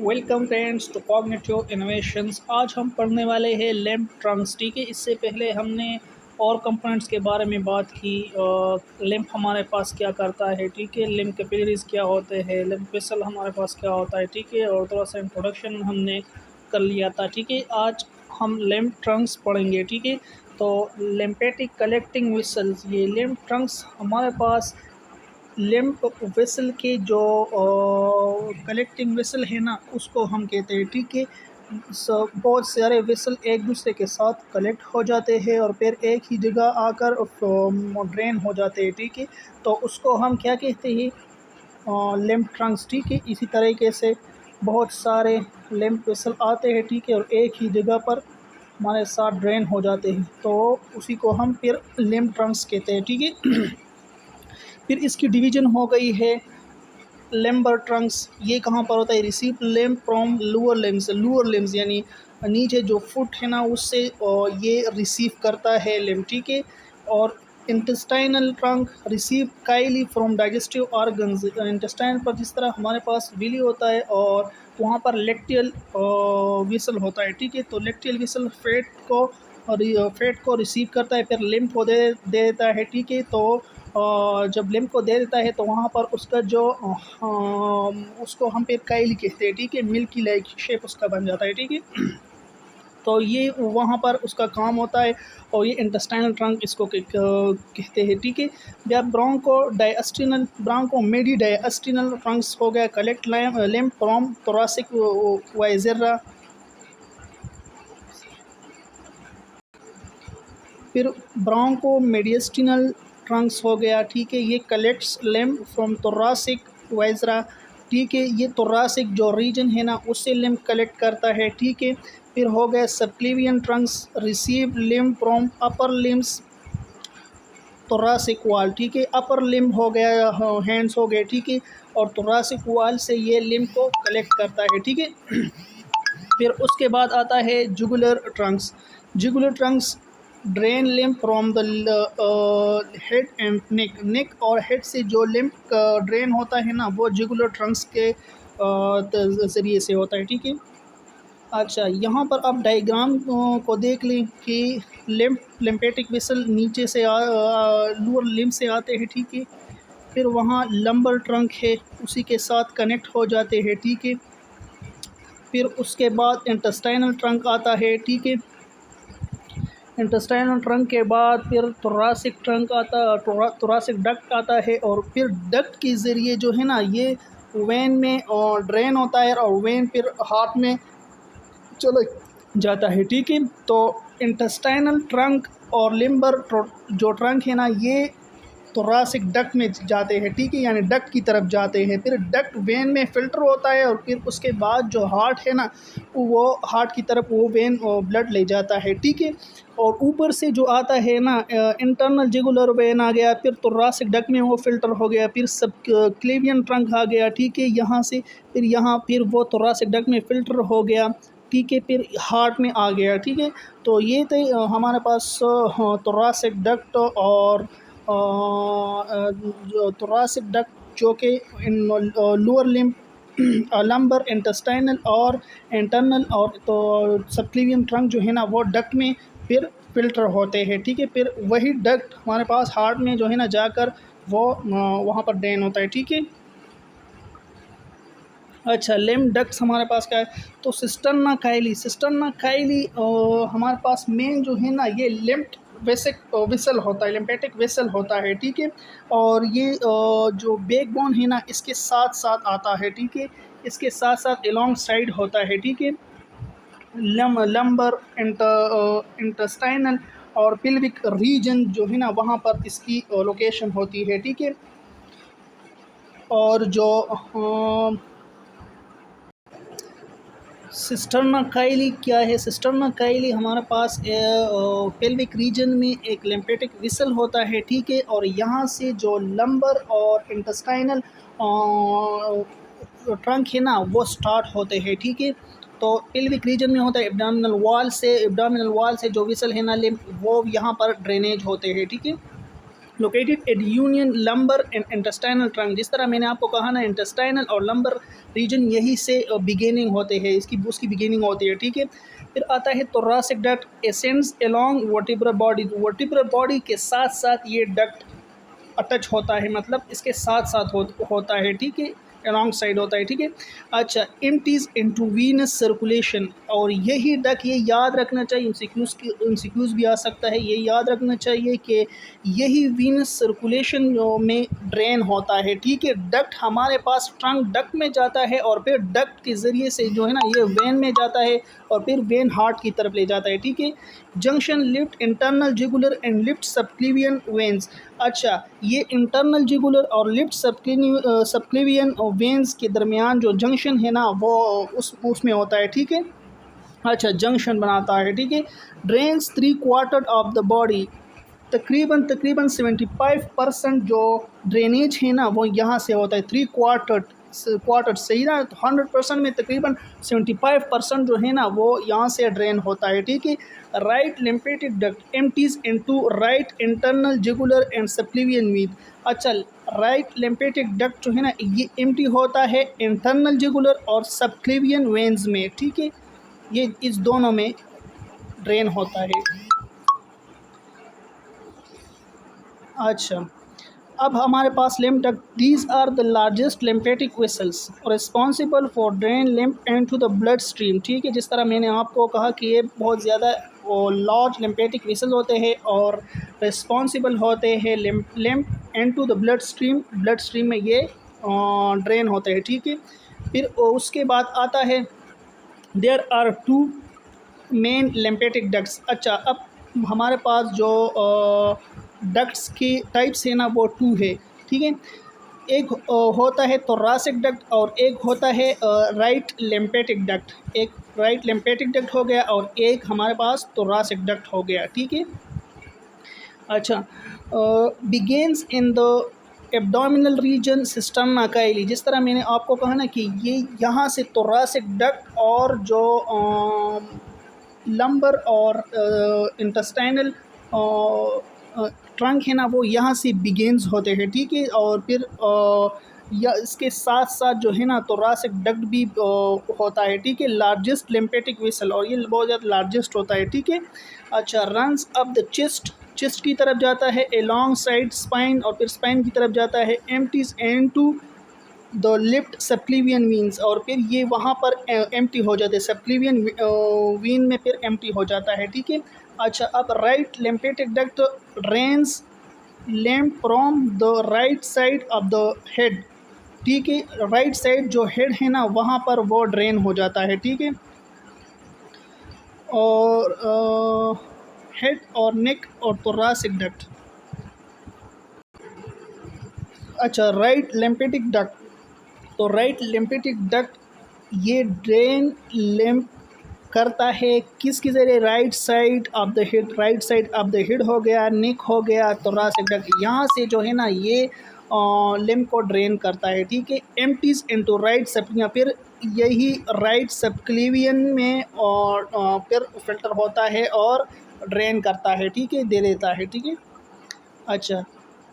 Welcome friends to cognitive innovations. आज हम पढ़ने वाले हैं लिम्फ ट्रंक्स। ठीक है, इससे पहले हमने और कंपोनेंट्स के बारे में बात की। लिम्फ हमारे पास क्या करता है, ठीक है, लिम्फ कैपिलरीज क्या होते हैं, लिम्फ वेसल हमारे पास क्या होता है, ठीक है, और थोड़ा सा इंट्रोडक्शन हमने कर लिया था। ठीक है, आज हम लिम्फ ट्रंक्स पढ़ेंगे। ठीक है, तो लिम्फेटिक कलेक्टिंग वेसल्स, ये लिम्फ ट्रंक्स हमारे पास लिम्फ वेसल के जो कलेक्टिंग वेसल है ना, उसको हम कहते हैं। ठीक है, बहुत सारे वेसल एक दूसरे के साथ कलेक्ट हो जाते हैं और फिर एक ही जगह आकर ड्रेन हो जाते हैं। ठीक है, तो उसको हम क्या कहते हैं, लिम्फ ट्रंक्स। ठीक है, इसी तरीके से बहुत सारे लिम्फ वेसल आते हैं, ठीक है, और एक ही जगह पर हमारे साथ ड्रेन हो जाते हैं, तो उसी को हम फिर लिम्फ ट्रंक्स कहते हैं। ठीक है, फिर इसकी डिवीज़न हो गई है लिम्बर ट्रंक्स। ये कहाँ पर होता है, receive limb from lower limbs. Lower limbs यानी नीचे जो फुट है ना, उससे ये रिसीव करता है लिम्ब। ठीक है, और intestinal trunk receive Kylie from digestive organs. Intestine पर जिस तरह हमारे पास विली होता है और वहाँ पर लेक्टियल विसल होता है। ठीक है, तो लेक्टियल विसल फैट को रिसीव करता है, फिर लिम्ब को दे देता है। ठीक है, तो जब लिम्ब को दे देता है तो वहाँ पर उसका जो उसको हम फिर काइली कहते हैं। ठीक है, मिल्की लाइक शेप उसका बन जाता है। ठीक है, तो ये वहाँ पर उसका काम होता है और ये इंटेस्टाइनल ट्रंक इसको कहते हैं। ठीक है, जब ब्रोंको मेडी डायस्टिनल ट्रंक्स हो गया कलेक्ट लिम्ब फ्रॉम थोरैसिक वाइजरा। फिर ब्रोंको मेडिस्टिनल ट्रंक्स हो गया। ठीक है, ये कलेक्ट्स लिम्ब फ्रॉम थोरैसिक वाइजरा। ठीक है, ये थोरैसिक जो रीजन है ना, उससे लिम्ब कलेक्ट करता है। ठीक है, फिर हो गया subclavian Trunks receive limb from upper limbs thoracic wall. ठीक है, अपर लिम्ब हो गया, हैंड्स हो गए। ठीक है, और थोरैसिक वॉल से ये लिम्ब को कलेक्ट करता है। ठीक है, फिर उसके बाद आता है jugular Trunks. Jugular Trunks drain lymph from the head and neck और हेड से जो लिम्फ ड्रेन होता है ना, वो जुगुलर ट्रंक्स के ज़रिए से होता है। ठीक है, अच्छा, यहाँ पर आप डायग्राम को देख लें कि लिम्फेटिक वेसल नीचे से लोअर लिम्ब से आते हैं। ठीक है, फिर वहाँ लंबर ट्रंक है, उसी के साथ कनेक्ट हो जाते हैं। ठीक है, फिर उसके बाद इंटेस्टाइनल ट्रंक आता है। ठीक है, इंटेस्टाइनल ट्रंक के बाद फिर थोरैसिक ट्रंक थोरैसिक डक्ट आता है, और फिर डक्ट के ज़रिए जो है ना, ये वेन में ड्रेन होता है और वेन फिर हार्ट में चले जाता है। ठीक है, तो इंटेस्टाइनल ट्रंक और लिम्बर जो ट्रंक है ना, ये थोरैसिक डक्ट में जाते हैं। ठीक है, यानी डक्ट की तरफ जाते हैं, फिर डक्ट वेन में फ़िल्टर होता है और फिर उसके बाद जो हार्ट है ना, वो हार्ट की तरफ वो वेन ब्लड ले जाता है। ठीक है, और ऊपर से जो आता है ना, इंटरनल जुगुलर वेन आ गया, फिर थोरैसिक डक्ट में वो फ़िल्टर हो गया, फिर सब क्लेवियन ट्रंक आ गया। ठीक है, यहाँ से फिर यहाँ फिर वो थोरैसिक डक्ट में फ़िल्टर हो गया। ठीक है, फिर हार्ट में आ गया। ठीक है, तो ये थे हमारे पास थोरैसिक डक्ट और जो थोरैसिक डक्ट जो कि लोअर लिम्ब लंबर इंटेस्टाइनल और इंटरनल और तो सबक्लेवियन ट्रंक जो है ना, वो डक्ट में फिर फ़िल्टर होते हैं। ठीक है, फिर वही डक्ट हमारे पास हार्ट में जो है ना जाकर वो वहाँ पर ड्रेन होता है। ठीक है, अच्छा, लिम्ब डक्ट्स हमारे पास क्या है, तो सिस्टर्ना काइली हमारे पास मेन जो है ना, ये लिम्फ वेसल होता है, लिम्फेटिक वेसल होता है। ठीक है, और ये जो बैकबोन है ना, इसके साथ साथ आता है। ठीक है, इसके साथ साथ एलोंग साइड होता है। ठीक है, लंबर इंटेस्टाइनल और पिल्विक रीजन जो है ना, वहाँ पर इसकी लोकेशन होती है। ठीक है, और जो सिस्टर्ना काइली क्या है, सिस्टर्ना काइली हमारे पास पेल्विक रीजन में एक लिम्फेटिक विसल होता है। ठीक है, और यहाँ से जो लंबर और इंटेस्टाइनल ट्रंक है ना, वो स्टार्ट होते हैं। ठीक है, तो पेल्विक रीजन में होता है, एब्डामिनल वॉल से जो विसल है ना लिम्फ, वो यहाँ पर ड्रेनेज होते हैं। ठीक है, located at union lumbar and intestinal trunk. जिस तरह मैंने आपको कहा ना, इंटेस्टाइनल और लंबर रीजन यही से बिगिनिंग होते हैं, उसकी बिगिनिंग होती है, ठीक है। फिर आता है thoracic duct ascends along vertebral body. Vertebral body के साथ साथ ये डक्ट अटैच होता है, मतलब इसके साथ साथ होता है, ठीक है, अलॉन्ग साइड होता है, ठीक है। अच्छा, एम्प्टीज इनटू वीनस सर्कुलेशन, और यही डक, ये याद रखना चाहिए, एमसीक्यूज भी आ सकता है, ये याद रखना चाहिए कि यही वीनस सर्कुलेशन में ड्रेन होता है, ठीक है। डक्ट हमारे पास ट्रंक डक्ट में जाता है और फिर डक्ट के ज़रिए से जो है ना ये वेन में जाता है और फिर वेन हार्ट की तरफ ले जाता है, ठीक है। Junction left internal jugular and left subclavian veins. अच्छा, ये इंटरनल जुगुलर और लिफ्ट सबक्लिवियन वेंस के दरमियान जो जंक्शन है ना वो उसमें होता है, ठीक है। अच्छा, जंक्शन बनाता है, ठीक है। ड्रेन्स 3/4 ऑफ द बॉडी, तकरीबन 75% जो ड्रेनेज है ना वो यहाँ से होता है। 3/4 सही ना, तो 100% में तकरीबन 75% जो है ना वो यहाँ से ड्रेन होता है, ठीक है। Right lymphatic duct empties into right internal jugular and subclavian vein. अच्छा, राइट लिम्फेटिक डक्ट जो है ना ये एम्प्टी होता है इंटरनल जुगुलर और सबक्लिवियन वेन्स में, ठीक है। ये इस दोनों में ड्रेन होता है। अच्छा, अब हमारे पास lymph duct, these are the largest lymphatic vessels responsible for drain lymph into the blood stream, ठीक है। जिस तरह मैंने आपको कहा कि ये बहुत ज़्यादा लार्ज लिम्फेटिक वेसल होते हैं और रिस्पॉन्सिबल होते हैं lymph into the blood stream में ये ड्रेन होते हैं, ठीक है। फिर उसके बाद आता है there are 2 main lymphatic ducts. अच्छा, अब हमारे पास जो डक्ट्स की टाइप्स है ना वो 2 है, ठीक है। एक होता है thoracic डक्ट और एक होता है राइट लिम्फेटिक डक्ट। एक राइट लिम्फेटिक डक्ट हो गया और एक हमारे पास thoracic डक्ट हो गया, ठीक है। अच्छा, begins in the abdominal region cisterna chyli. जिस तरह मैंने आपको कहा ना कि ये यहाँ से thoracic डक्ट और जो लंबर और इंटेस्टाइनल ट्रंक है ना वो यहाँ से बिगेन्स होते हैं, ठीक है। और फिर या इसके साथ साथ जो है ना thoracic डक्ट भी होता है, ठीक है। लार्जेस्ट लिम्फेटिक वेसल, और ये बहुत ज़्यादा लार्जेस्ट होता है, ठीक है। अच्छा, रन्स अप द चेस्ट की तरफ जाता है, अलॉन्ग साइड स्पाइन, और फिर स्पाइन की तरफ जाता है, empties into the left subclavian veins, और फिर ये वहाँ पर एम्प्टी हो जाते हैं, सबक्लिवियन वीन में फिर एम्प्टी हो जाता है, ठीक है। अच्छा, अब right lymphatic duct drains lymph from the right side of the head, ठीक है। राइट साइड जो हेड है ना वहाँ पर वो ड्रेन हो जाता है, ठीक है। और हेड और नेक और thoracic डक्ट। अच्छा, राइट लिम्फेटिक डक्ट, तो राइट लिम्फेटिक डक्ट ये ड्रेन लिम्फ करता है किसके ज़रिए, right side of the head. Right side of the head हो गया, नेक हो गया, thoracic डक्ट यहाँ से जो है ना ये लिम्फ को ड्रेन करता है, ठीक है। एम्प्टीज इनटू राइट सबक्लिवियन, फिर यही राइट सबक्लिवियन में और फिर फिल्टर होता है और ड्रेन करता है, ठीक है, दे देता है, ठीक है। अच्छा,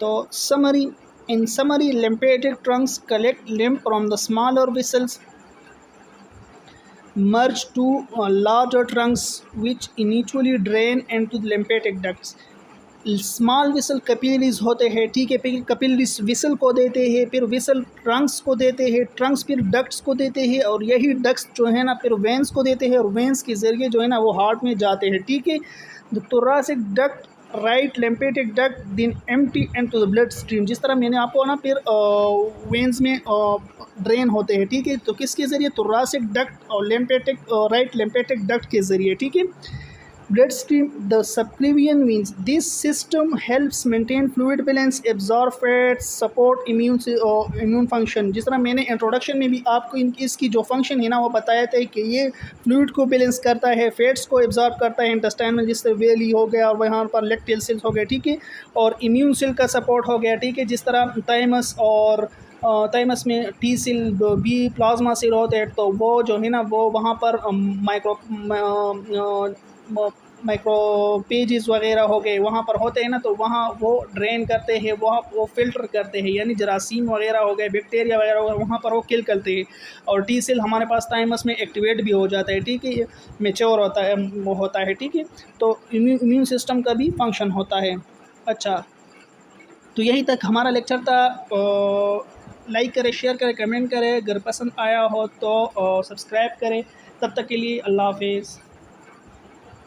तो summary, in summary, lymphatic trunks collect lymph from the smaller vessels, merge to larger trunks which eventually drain into the lymphatic ducts. Small whistle capillaries होते हैं, ठीक है। फिर कैपिलरीज विसल को देते हैं, फिर विसल ट्रंक्स को देते हैं, ट्रंक्स फिर डक्ट्स को देते हैं, और यही डक्ट्स जो है ना फिर वेंस को देते हैं, और वेंस के ज़रिए जो है ना वो हार्ट में जाते हैं, ठीक है। The thoracic duct right lymphatic duct then empty into the blood stream. जिस तरह मैंने आपको ना फिर वेंस में ड्रेन होते हैं, ठीक है। तो किसके ज़रिए, thoracic डक्ट और लिम्फेटिक राइट लिम्फेटिक डक्ट के ज़रिए, ठीक है। bloodstream, the subclavian veins. This system helps maintain fluid balance, absorb fats, support immune function. जिस तरह मैंने इंट्रोडक्शन में भी आपको इसकी जो फंक्शन है ना वो बताया था कि ये फ्लूइड को बैलेंस करता है, फैट्स को एब्जॉर्ब करता है इंटेस्टाइन में, जिस तरह वेली हो गया और वहाँ पर लेक्टियल सेल्स हो गए, ठीक है। और इम्यून सेल का सपोर्ट हो गया, ठीक है। जिस तरह थाइमस और थाइमस में T cell B plasma cell होते हैं, तो वो जो है ना वो वहाँ पर माइक्रो पेजेस वगैरह हो गए वहाँ पर होते हैं ना, तो वहाँ वो ड्रेन करते हैं, वहाँ वो फ़िल्टर करते हैं, यानी जरासीम वगैरह हो गए, बैक्टीरिया वगैरह हो गए, वहाँ पर वो किल करते हैं। और टी सेल हमारे पास थाइमस में एक्टिवेट भी हो जाता है, ठीक है, मैच्योर होता है, वो होता है, ठीक है। तो इम्यून सिस्टम का भी फंक्शन होता है। अच्छा, तो यही तक हमारा लेक्चर था। लाइक करें, शेयर करें, कमेंट करें, अगर पसंद आया हो तो सब्सक्राइब करें। तब तक के लिए अल्लाह हाफिज़।